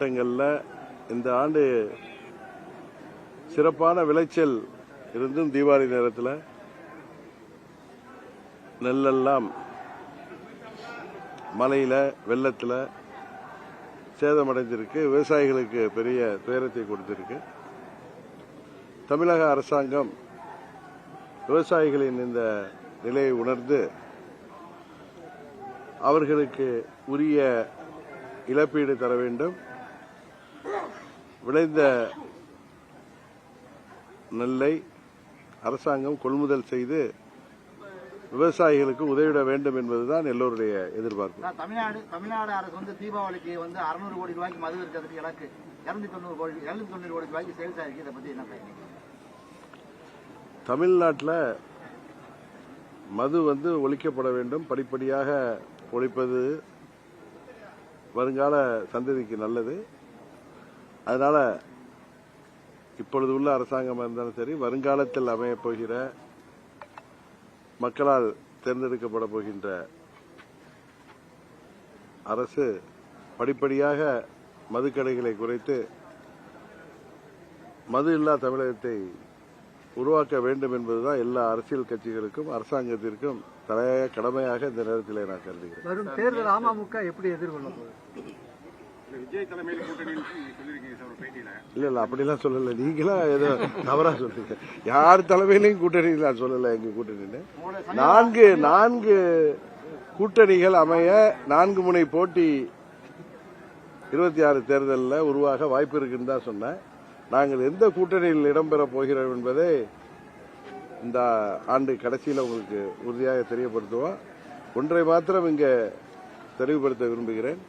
மாவட்டங்களில் இந்த ஆண்டு சிறப்பான விளைச்சல் இருந்தும் தீபாவளி நேரத்தில் நெல்லெல்லாம் மழையில் வெள்ளத்தில் சேதமடைந்திருக்கு. விவசாயிகளுக்கு பெரிய துயரத்தை கொடுத்திருக்கு. தமிழக அரசாங்கம் விவசாயிகளின் இந்த நிலையை உணர்ந்து அவர்களுக்கு உரிய இழப்பீடு தர வேண்டும். விளைந்த நெல்லை அரசாங்கம் கொள்முதல் செய்து விவசாயிகளுக்கு உதவிட வேண்டும் என்பதுதான் எல்லோருடைய எதிர்பார்ப்பு. தமிழ்நாடு அரசு தீபாவளிக்கு 600 கோடி ரூபாய்க்கு மது இருக்கிறதுக்கு இலக்கு 290 கோடி ரூபாய்க்கு சேல்ஸ் ஆயிருக்கு. இதை பத்தி என்ன? தமிழ்நாட்டில் மது ஒழிக்கப்பட வேண்டும். படிப்படியாக ஒழிப்பது வருங்கால சந்ததிக்கு நல்லது. அதனால இப்பொழுது உள்ள அரசாங்கம் இருந்தாலும் சரி, வருங்காலத்தில் அமையப் போகிற மக்களால் தேர்ந்தெடுக்கப்பட போகின்ற அரசு படிப்படியாக மதுக்கடைகளை குறைத்து மது இல்லா தமிழகத்தை உருவாக்க வேண்டும் என்பதுதான் எல்லா அரசியல் கட்சிகளுக்கும் அரசாங்கத்திற்கும் தலையாய கடமையாக இந்த நேரத்தில் நான் கருதுகிறேன். வரும் தேர்தல் அமமுக எப்படி எதிர்கொள்ளும்? விஜய் தலைமையில் கூட்டணி இல்ல அப்படிலாம் சொல்லல. நீங்களா ஏதோ தவறா சொல்றீங்க. யார் தலைமையிலையும் கூட்டணி நான் சொல்லல. எங்க கூட்டணின்னு 4 கூட்டணிகள் அமைய 4 முனை போட்டி 26 தேர்தலில் உருவாக வாய்ப்பு இருக்குன்னு தான் சொன்னேன். நாங்கள் எந்த கூட்டணியில் இடம்பெற போகிறோம் என்பதை இந்த ஆண்டு கடைசியில் உங்களுக்கு உறுதியாக தெரியப்படுத்துவோம். ஒன்றை மாத்திரம் இங்கே தெளிவுபடுத்த விரும்புகிறேன்.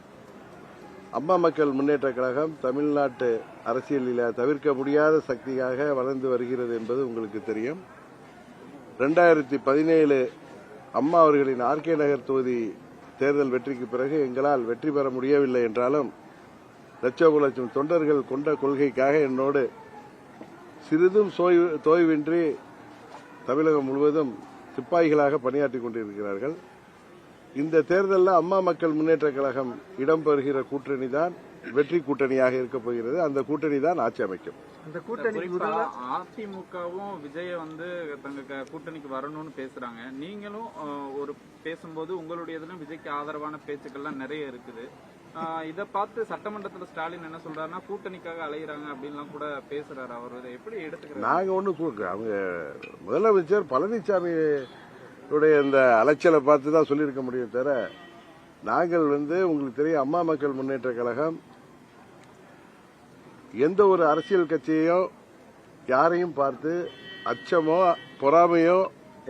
அம்மா மக்கள் முன்னேற்ற கழகம் தமிழ்நாட்டு அரசியலில் தவிர்க்க முடியாத சக்தியாக வளர்ந்து வருகிறது என்பது உங்களுக்கு தெரியும். 2017 அம்மா அவர்களின் ஆர்கே நகர் தொகுதி தேர்தல் வெற்றிக்கு பிறகு எங்களால் வெற்றி பெற முடியவில்லை என்றாலும் லட்சம் தொண்டர்கள் கொண்ட கொள்கைக்காக என்னோடு சிறிதும் தோய்வின்றி தமிழகம் முழுவதும் சிப்பாய்களாக பணியாற்றிக் கொண்டிருக்கிறார்கள். இந்த தேர்தலில் அம்மா மக்கள் முன்னேற்ற கழகம் இடம்பெறுகிற கூட்டணி தான் வெற்றி கூட்டணியாக இருக்க போகிறது. அந்த கூட்டணி தான் ஆட்சி அமைக்கும். அந்த கூட்டணி அதிமுகவும் விஜய தங்க கூட்டணிக்கு வரணும்னு பேசுறாங்க. நீங்களும் ஒரு பேசும்போது உங்களுடையதுல விஜய்க்கு ஆதரவான பேச்சுக்கள்லாம் நிறைய இருக்குது. இதை பார்த்து சட்டமன்றத்தில் ஸ்டாலின் என்ன சொல்றாருன்னா கூட்டணிக்காக அலைகிறாங்க அப்படின்லாம் கூட பேசுறாரு. அவர் இதை எப்படி எடுத்துக்கிறாங்க? நாங்க ஒண்ணு அவங்க முதலமைச்சர் பழனிசாமி இந்த அலைச்சலை பார்த்து தான் சொல்லியிருக்க முடியும் தவிர, நாங்கள் உங்களுக்கு தெரியும் அம்மா மக்கள் முன்னேற்ற கழகம் எந்த ஒரு அரசியல் கட்சியோ யாரையும் பார்த்து அச்சமோ பொறாமையோ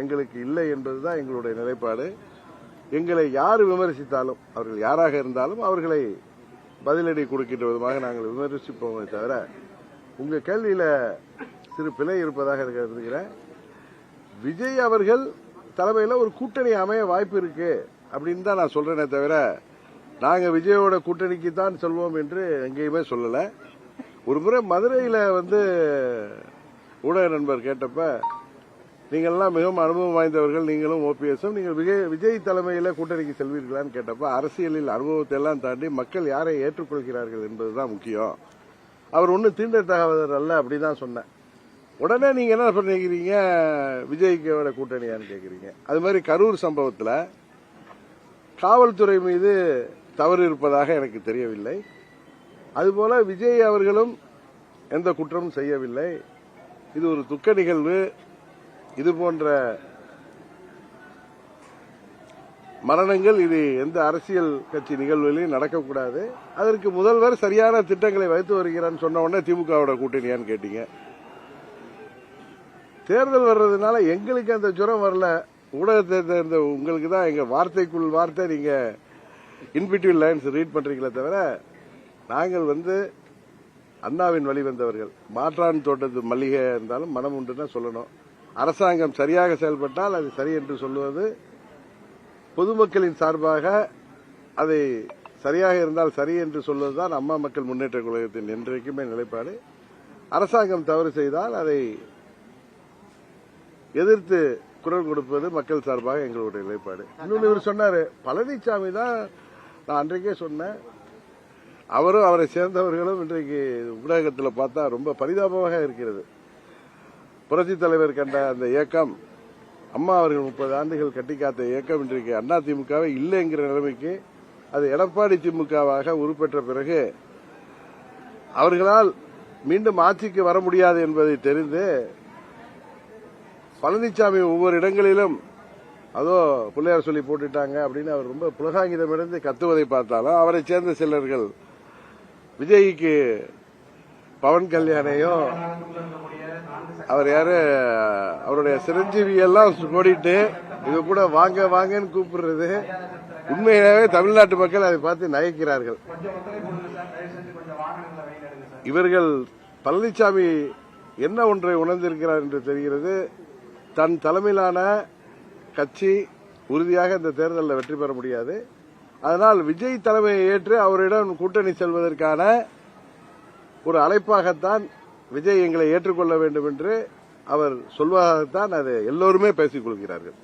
எங்களுக்கு இல்லை என்பதுதான் எங்களுடைய நிலைப்பாடு. எங்களை யார் விமர்சித்தாலும் அவர்கள் யாராக இருந்தாலும் அவர்களை பதிலடி கொடுக்கின்ற விதமாக நாங்கள் விமர்சிப்போமே தவிர, உங்க கேள்வியில சிறு பிழை இருப்பதாக கருதுகிறேன். விஜய் அவர்கள் தலைமையில் ஒரு கூட்டணி அமைய வாய்ப்பு இருக்கு அப்படின்னு தான் நான் சொல்றேனே தவிர, நாங்க விஜயோட கூட்டணிக்கு தான் சொல்வோம் என்று எங்கேயுமே சொல்லல. ஒரு முறை மதுரையில் ஊடக நண்பர் கேட்டப்ப, நீங்கள்லாம் மிகவும் அனுபவம் வாய்ந்தவர்கள், நீங்களும் ஓபிஎஸும், நீங்கள் விஜய் தலைமையில் கூட்டணிக்கு செல்வீர்களான்னு கேட்டப்ப, அரசியலில் அனுபவத்தை எல்லாம் தாண்டி மக்கள் யாரை ஏற்றுக்கொள்கிறார்கள் என்பதுதான் முக்கியம். அவர் ஒன்றும் தீண்டத்தகாதவர் அல்ல அப்படிதான் சொன்னேன். உடனே நீங்க என்ன பண்ணிக்கிறீங்க, விஜய்க்கோட கூட்டணியான்னு கேட்கறீங்க. அது மாதிரி கரூர் சம்பவத்தில் காவல்துறை மீது தவறு இருப்பதாக எனக்கு தெரியவில்லை. அதுபோல விஜய் அவர்களும் எந்த குற்றமும் செய்யவில்லை. இது ஒரு துக்க நிகழ்வு. இது போன்ற மரணங்கள் இது எந்த அரசியல் கட்சி நிகழ்வுகளையும் நடக்கக்கூடாது. அதற்கு முதல்வர் சரியான திட்டங்களை வைத்து வருகிறான்னு சொன்ன உடனே திமுகவோட கூட்டணியான்னு கேட்டீங்க. தேர்தல் வர்றதுனால எங்களுக்கு அந்த ஜுரம் வரல. ஊடகத்தை சேர்ந்த உங்களுக்கு தான் எங்க வார்த்தைக்குள் வார்த்தை நீங்க இன்பிட்வீன் லைன்ஸ் ரீட் பண்றீங்களே தவிர, நாங்கள் அண்ணாவின் வழி வந்தவர்கள். மாற்றான் தோட்டத்து மல்லிகை இருந்தாலும் மனம் உண்டுன்னா சொல்லணும். அரசாங்கம் சரியாக செயல்பட்டால் அது சரி என்று சொல்லுவது, பொதுமக்களின் சார்பாக அதை சரியாக இருந்தால் சரி என்று சொல்வதுதான் அம்மா மக்கள் முன்னேற்ற கழகத்தின் என்றைக்குமே நிலைப்பாடு. அரசாங்கம் தவறு செய்தால் அதை எதிர்த்து குரல் கொடுப்பது மக்கள் சார்பாக எங்களுடைய நிலைப்பாடு. இன்னொன்று இவர் சொன்னாரு, பழனிசாமி தான், நான் அன்றைக்கே சொன்னேன், அவரும் அவரை சேர்ந்தவர்களும் இன்றைக்கு ஊடகத்தில் பார்த்தா ரொம்ப பரிதாபமாக இருக்கிறது. புரட்சித் தலைவர் கண்ட அந்த இயக்கம், அம்மா அவர்கள் 30 ஆண்டுகள் கட்டி காத்த இயக்கம் இன்றைக்கு அண்ணா திமுகவை இல்லைங்கிற நிலைமைக்கு அது எடப்பாடி திமுகவாக உருப்பெற்ற பிறகு அவர்களால் மீண்டும் ஆட்சிக்கு வர முடியாது என்பதை தெரிந்து பழனிசாமி ஒவ்வொரு இடங்களிலும் அதோ பிள்ளையார் சொல்லி போட்டுட்டாங்க அப்படின்னு அவர் ரொம்ப புலகாங்கிதமிருந்து கத்துவதை பார்த்தாலும் அவரை சேர்ந்த சிலர்கள் விஜய்க்கு பவன் கல்யாணையும் அவர் யாரு அவருடைய சிரஞ்சீவி எல்லாம் ஓடிட்டு இது கூட வாங்க வாங்கன்னு கூப்பிடுறது உண்மையிலேயே தமிழ்நாட்டு மக்கள் அதை பார்த்து நகைக்கிறார்கள். இவர்கள் பழனிசாமி என்ன ஒன்றை உணர்ந்திருக்கிறார் என்று தெரிகிறது. தன் தலைமையிலான கட்சி உறுதியாக இந்த தேர்தலில் வெற்றி பெற முடியாது. அதனால் விஜய் தலைமையை ஏற்று அவரிடம் கூட்டணி செல்வதற்கான ஒரு அழைப்பாகத்தான் விஜய் எங்களை ஏற்றுக்கொள்ள வேண்டும் என்று அவர் சொல்வதாகத்தான் அது எல்லோருமே பேசிக் கொள்கிறார்கள்.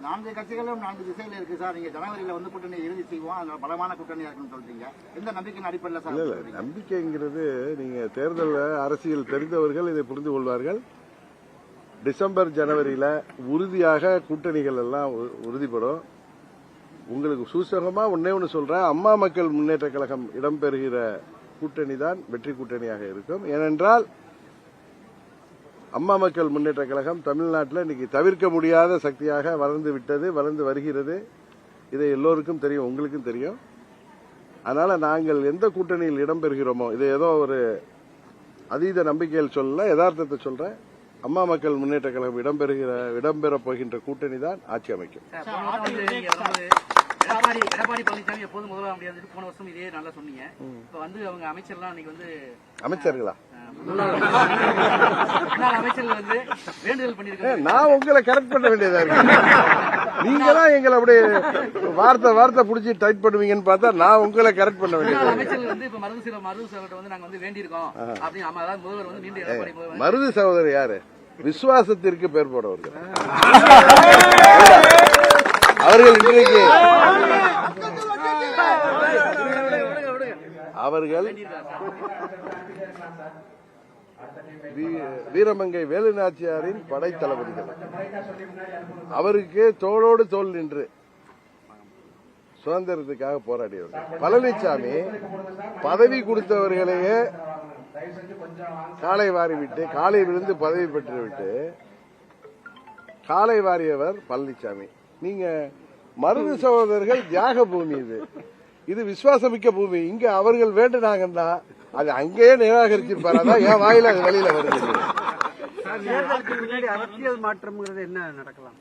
4 கட்சிகளும் 4 திசையில் இருக்கு சார். நீங்க ஜனவரியில வந்து கூட்டணி இறுதி செய்வோம், அதனால பலமான கூட்டணியா இருக்குன்னு சொல்றீங்க. எந்த நம்பிக்கையின் அடிப்படையில் சார்? இல்ல, நம்பிக்கைங்கிறது நீங்க தேர்தல் அரசியல் தெரிந்தவர்கள் இதை புரிந்து கொள்வார்கள். டிசம்பர் ஜனவரியில உறுதியாக கூட்டணிகள் எல்லாம் உறுதிப்படும். உங்களுக்கு சூசகமா ஒன்னே ஒன்று சொல்றேன், அம்மா மக்கள் முன்னேற்ற கழகம் இடம்பெறுகிற கூட்டணி தான் வெற்றி கூட்டணியாக இருக்கும். ஏனென்றால் அம்மா மக்கள் முன்னேற்ற கழகம் தமிழ்நாட்டில் இன்னைக்கு தவிர்க்க முடியாத சக்தியாக வளர்ந்து விட்டது, வளர்ந்து வருகிறது. இதை எல்லோருக்கும் தெரியும், உங்களுக்கும் தெரியும். அதனால நாங்கள் எந்த கூட்டணியில் இடம்பெறுகிறோமோ, இதை ஏதோ ஒரு அதீத நம்பிக்கையில் சொல்லல, யதார்த்தத்தை சொல்றேன். அம்மா மக்கள் முன்னேற்ற கழகம் இடம்பெறப் போகின்ற கூட்டணி தான் ஆட்சி அமைக்கும். எடப்பாடி பழனிசாமி எப்போது முதல்வர் முடியாது போன வருஷம் இதே நல்லா சொன்னீங்க. இப்ப வந்து அவங்க அமைச்சர்லாம் இன்னைக்கு வந்து அமைச்சர்களா அமைச்சர்கள் வந்து வேண்டுதல் பண்ணிருக்காங்க. நான் உங்களை கரெக்ட் பண்ண வேண்டியதா இருக்கு. நீங்க தான் எங்களை அப்படியே வார்த்தை புடிச்சு டைட் பண்ணுவீங்கன்னு பார்த்தா நான் உங்களை கரெக்ட் பண்ண வேண்டியது. அமைச்சர்கள் வந்து இப்ப மருது சகோதரர் வந்து நாங்க வந்து வேண்டியிருக்கோம் அப்படின்னு. அதாவது முதல்வர் வந்து மீண்டும் எடப்பாடி முதல்வர். மருது சகோதரர் யாரு? விசுவாசத்திற்கு பேர் போடவர்கள். அவர்கள் இன்றைக்கு அவர்கள் வீரமங்கை வேலுநாச்சியாரின் படை தளபதிகள். அவருக்கு தோளோடு தோள் நின்று சுதந்திரத்துக்காக போராடியவர்கள். பழனிசாமி பதவி கொடுத்தவர்களையே காலை வாரிவிட்டு, காலை விழுந்து பதவி பெற்றுவிட்டு காலை வாரியவர் பழனிசாமி. நீங்க மருது சகோதரர்கள் தியாக பூமி, இது விசுவாசமிக்க பூமி. இங்க அவர்கள் வேண்டுனாங்கன்னா அது அங்கேயே நிராகரிச்சிருப்பாரு. அதான் என் வாயில அது வெளியில வருது. அரசியல் மாற்றம் என்ன நடக்கலாம்?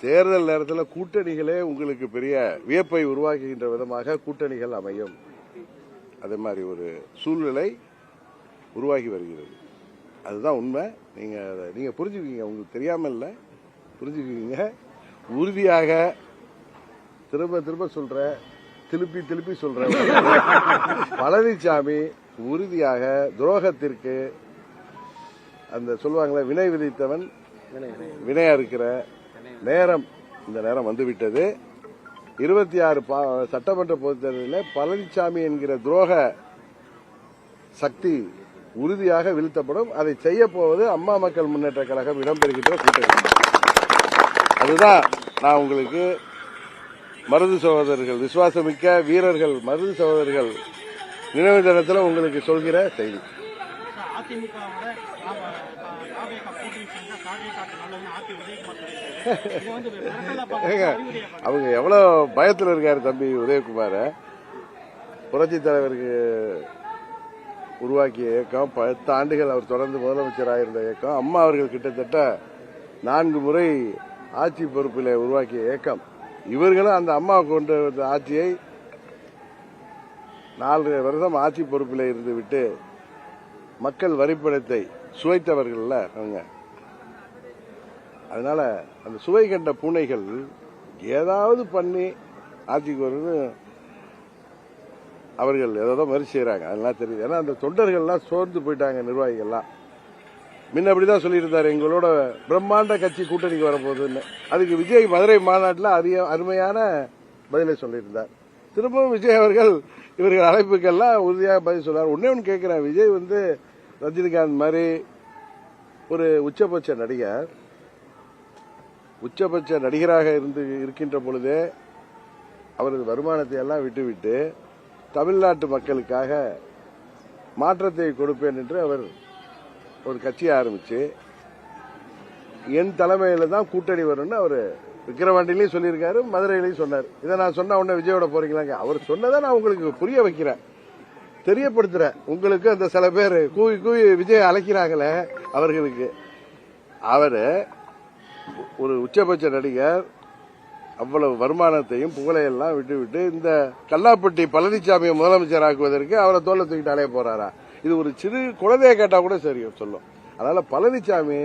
தேர்தல் நேரத்தில் கூட்டணிகளே உங்களுக்கு பெரிய வியப்பை உருவாக்குகின்ற விதமாக கூட்டணிகள் அமையும். அதே மாதிரி ஒரு சூழ்நிலை உருவாகி வருகிறது. அதுதான் உண்மை. நீங்க புரிஞ்சுக்குவீங்க. உங்களுக்கு தெரியாம இல்ல, புரிஞ்சுக்குவீங்க. உறுதியாக திரும்ப சொல்ற, திருப்பி சொல்ற, பழனிசாமி உறுதியாக துரோகத்திற்கு அந்த சொல்லுவாங்களே வினை விதித்தவன் வினையா இருக்கிற நேரம், இந்த நேரம் வந்துவிட்டது. 26 சட்டமன்ற பொதுத் தேர்தலில் பழனிசாமி என்கிற துரோக சக்தி உறுதியாக வீழ்த்தப்படும். அதை செய்ய போவது அம்மா மக்கள் முன்னேற்ற கழகம் இடம்பெறுகின்ற கூட்டணி. அதுதான் நான் உங்களுக்கு மருது சகோதரர்கள், விசுவாசமிக்க வீரர்கள் மருது சகோதரர்கள் நினைவு தினத்தில் உங்களுக்கு சொல்கிற செய்தி. அவங்க எவ்வளவு பயத்தில் இருக்காரு தம்பி உதயகுமார. புரட்சி தலைவருக்கு உருவாக்கிய இயக்கம், 10 ஆண்டுகள் அவர் தொடர்ந்து முதலமைச்சராக இருந்த இயக்கம், அம்மா அவர்கள் கிட்டத்தட்ட 4 முறை ஆட்சி பொறுப்பில் உருவாக்கிய இயக்கம். இவர்களும் அந்த அம்மா கொண்டு வந்த ஆட்சியை 4 வருடம் ஆட்சி பொறுப்பில் இருந்து விட்டு மக்கள் வரிப்பணத்தை சுவைத்தவர்கள் அவங்க. அதனால அந்த சுவை கண்ட பூனைகள் ஏதாவது பண்ணி ஆட்சிக்கு வருது அவர்கள் ஏதோ மாதிரி செய்யறாங்க. அதெல்லாம் தெரியுது. ஏன்னா அந்த தொண்டர்கள்லாம் சோர்ந்து போயிட்டாங்க. நிர்வாகிகள்லாம் முன்ன அப்படிதான் சொல்லியிருந்தாரு, எங்களோட பிரம்மாண்ட கட்சி கூட்டணிக்கு வரப்போகுதுன்னு. அதுக்கு விஜய் மதுரை மாநாட்டில் அருமையான பதிலை சொல்லியிருந்தார். திரும்பவும் விஜய் அவர்கள் இவர்கள் அழைப்புக்கெல்லாம் உறுதியாக பதில் சொல்றார். ஒன்னே ஒன்று கேட்கிறேன், விஜய் வந்து ரஜினிகாந்த் மாதிரி ஒரு உச்சபட்ச நடிகர், உச்சபட்ச நடிகராக இருக்கின்ற பொழுதே அவரது வருமானத்தை எல்லாம் விட்டுவிட்டு தமிழ்நாட்டு மக்களுக்காக மாற்றத்தை கொடுப்பேன் என்று அவர் ஒரு கட்சியை ஆரம்பிச்சு என் தலைமையில தான் கூட்டணி வரும்னு அவர் விக்கிரவாண்டிலையும் சொல்லியிருக்காரு, மதுரையிலையும் சொன்னார். இதை நான் சொன்ன உடனே விஜயோட போறீங்களாங்க, அவர் சொன்னதை நான் உங்களுக்கு புரிய வைக்கிறேன், தெரியப்படுத்துறேன். உங்களுக்கு அந்த சில பேர் கூவி கூவி விஜய் அழைக்கிறாங்களே அவர்களுக்கு, அவரு ஒரு உச்சபட்ச நடிகர் அவ்வளவு வருமானத்தையும் புகழையெல்லாம் விட்டுவிட்டு இந்த கல்லாப்பட்டி பழனிசாமியை முதலமைச்சர் ஆக்குவதற்கு அவரை தோல்ல தூக்கிட்டு அலைய போறாரா? இது ஒரு சிறு குழந்தைய கேட்டா கூட சரி சொல்லும். அதனால பழனிசாமி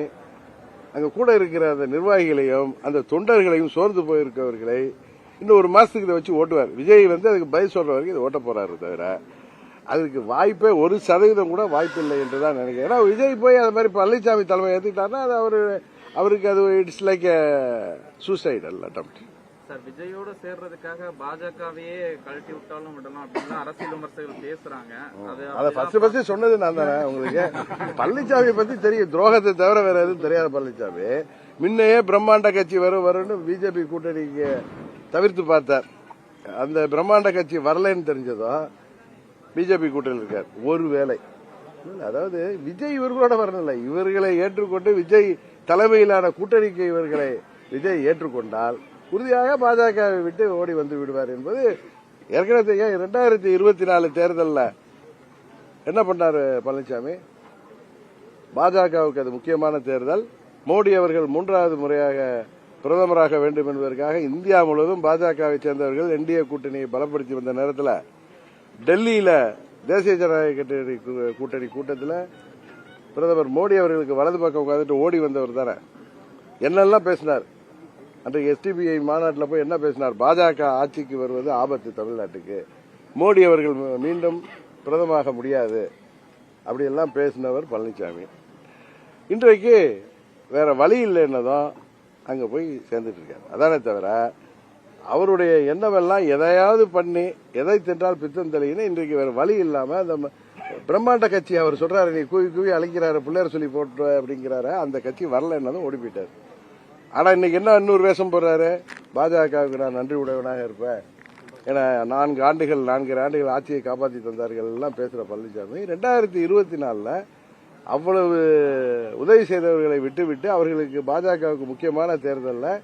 அங்க கூட இருக்கிற அந்த நிர்வாகிகளையும் அந்த தொண்டர்களையும் சோர்ந்து போயிருக்கவர்களை இன்னும் ஒரு மாசத்துக்கு இதை வச்சு ஓட்டுவார். விஜய் வந்து அதுக்கு பதில் சொல்ற வரைக்கும் இதை ஓட்ட போறாரு தவிர அதுக்கு வாய்ப்பே 1% கூட வாய்ப்பு இல்லை என்றுதான் நினைக்கிறேன். ஏன்னா விஜய் போய் அது மாதிரி பழனிசாமி தலைமை ஏத்துக்கிட்டாருன்னா அது அவருக்கு அது it's like suicidal attempt. Sir, விஜயோட சேர்றதுக்காக பாஜகவையே கழட்டி விட்டாலும் விடலாம் அப்படின்னு அரசியல் விமர்சகர்கள் பேசுறாங்க. அதை ஃபர்ஸ்ட் சொன்னது நான் தானே உங்களுக்கு. பழனிசாமி பத்தி தெரியும், துரோகத்தை தவிர வேற எதுவும் தெரியாத பழனிசாமி முன்னையே பிரம்மாண்ட கட்சி வரும்னு பிஜேபி கூட்டணிக்கு தவிர்த்து பார்த்தார். அந்த பிரம்மாண்ட கட்சி வரலன்னு தெரிஞ்சதும் பிஜேபி கூட்டணியில் இருக்கார். ஒருவேளை அதாவது விஜய் இவர்களோட வரல, இவர்களை ஏற்றுக்கொண்டு விஜய் தலைமையிலான கூட்டணிக்கு இவர்களை விஜய் ஏற்றுக்கொண்டால் உறுதியாக பாஜகவை விட்டு ஓடி வந்து விடுவார் என்பது ஏற்கனவே 2024 தேர்தலில் என்ன பண்ணாரு பழனிசாமி? பாஜகவுக்கு அது முக்கியமான தேர்தல். மோடி அவர்கள் 3வது முறையாக பிரதமராக வேண்டும் என்பதற்காக இந்தியா முழுவதும் பாஜகவை சேர்ந்தவர்கள் என்டிஏ கூட்டணியை பலப்படுத்தி வந்த நேரத்தில் டெல்லியில தேசிய ஜனநாயக கூட்டணி கூட்டத்தில் பிரதமர் மோடி அவர்களுக்கு வலது பக்கம் உட்காந்துட்டு ஓடி வந்தவர் தானே. என்னெல்லாம் பேசினார் அன்றைக்கு எஸ்டிபிஐ மாநாட்டில் போய் என்ன பேசினார்? பாஜக ஆட்சிக்கு வருவது ஆபத்து தமிழ்நாட்டுக்கு, மோடி அவர்கள் மீண்டும் பிரதமராக முடியாது, அப்படியெல்லாம் பேசினவர் பழனிசாமி. இன்றைக்கு வேற வழி இல்லைன்னதும் அங்க போய் சேர்ந்துட்டு இருக்காரு. அதானே தவிர அவருடைய எண்ணமெல்லாம் எதையாவது பண்ணி எதை தின்றால் பித்தம் தெளின்னு இன்றைக்கு வேற வழி இல்லாம அந்த பிரம்மாண்ட கட்சி அவர் சொல்றாரு, நீ கூவி கூவி அழைக்கிறாரு, பிள்ளையர் சொல்லி போட்டு அப்படிங்கிறாரு, அந்த கட்சி வரலன்னதும் ஓடி போயிட்டாரு. ஆனா இன்னைக்கு என்ன இன்னொரு வேஷம் போடுறாரு? பாஜகவுக்கு நான் நன்றி உடையவனாக இருப்பேன், ஏன்னா 4 ஆண்டுகள் ஆட்சியை காப்பாற்றி தந்தார்கள் எல்லாம் பேசுற பழனிசாமி 2024 அவ்வளவு உதவி செய்தவர்களை விட்டுவிட்டு அவர்களுக்கு பாஜகவுக்கு முக்கியமான தேர்தலில்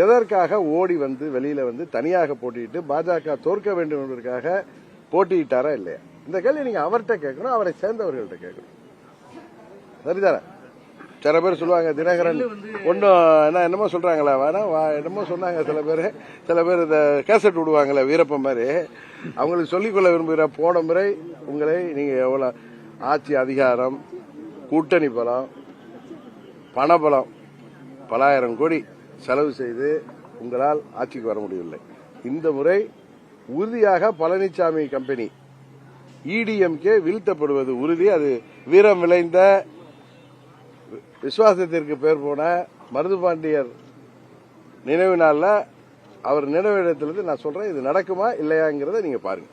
எதற்காக ஓடி வந்து வெளியில வந்து தனியாக போட்டியிட்டு பாஜக தோற்க வேண்டும் என்பதற்காக போட்டியிட்டாரா இல்லையா? இந்த கேள்வி நீங்க அவர்கிட்ட கேட்கணும், அவரை சேர்ந்தவர்கள்ட்ட கேட்கணும். சரிதானே? சில பேர் சொல்லுவாங்க தினகரன் ஒன்னும் என்னமோ சொல்றாங்களா, வேணா என்னமோ சொன்னாங்க சில பேர் இந்த கேசட் விடுவாங்களே வீரப்ப மாதிரி, அவங்களுக்கு சொல்லிக்கொள்ள விரும்புகிற போன முறை உங்களை நீங்க எவ்வளவு ஆட்சி அதிகாரம், கூட்டணி பலம், பணபலம், பலாயிரம் கோடி செலவு செய்து உங்களால் ஆட்சிக்கு வர முடியவில்லை. இந்த முறை உறுதியாக பழனிசாமி கம்பெனி இடிஎம்கே வீழ்த்தப்படுவது உறுதி. அது வீரம் விளைந்த விசுவாசத்திற்கு பேர் போன மருதுபாண்டியர் நினைவு நாள்ல அவர் நினைவிடத்திலிருந்து நான் சொல்றேன், இது நடக்குமா இல்லையாங்கிறத நீங்க பாருங்க.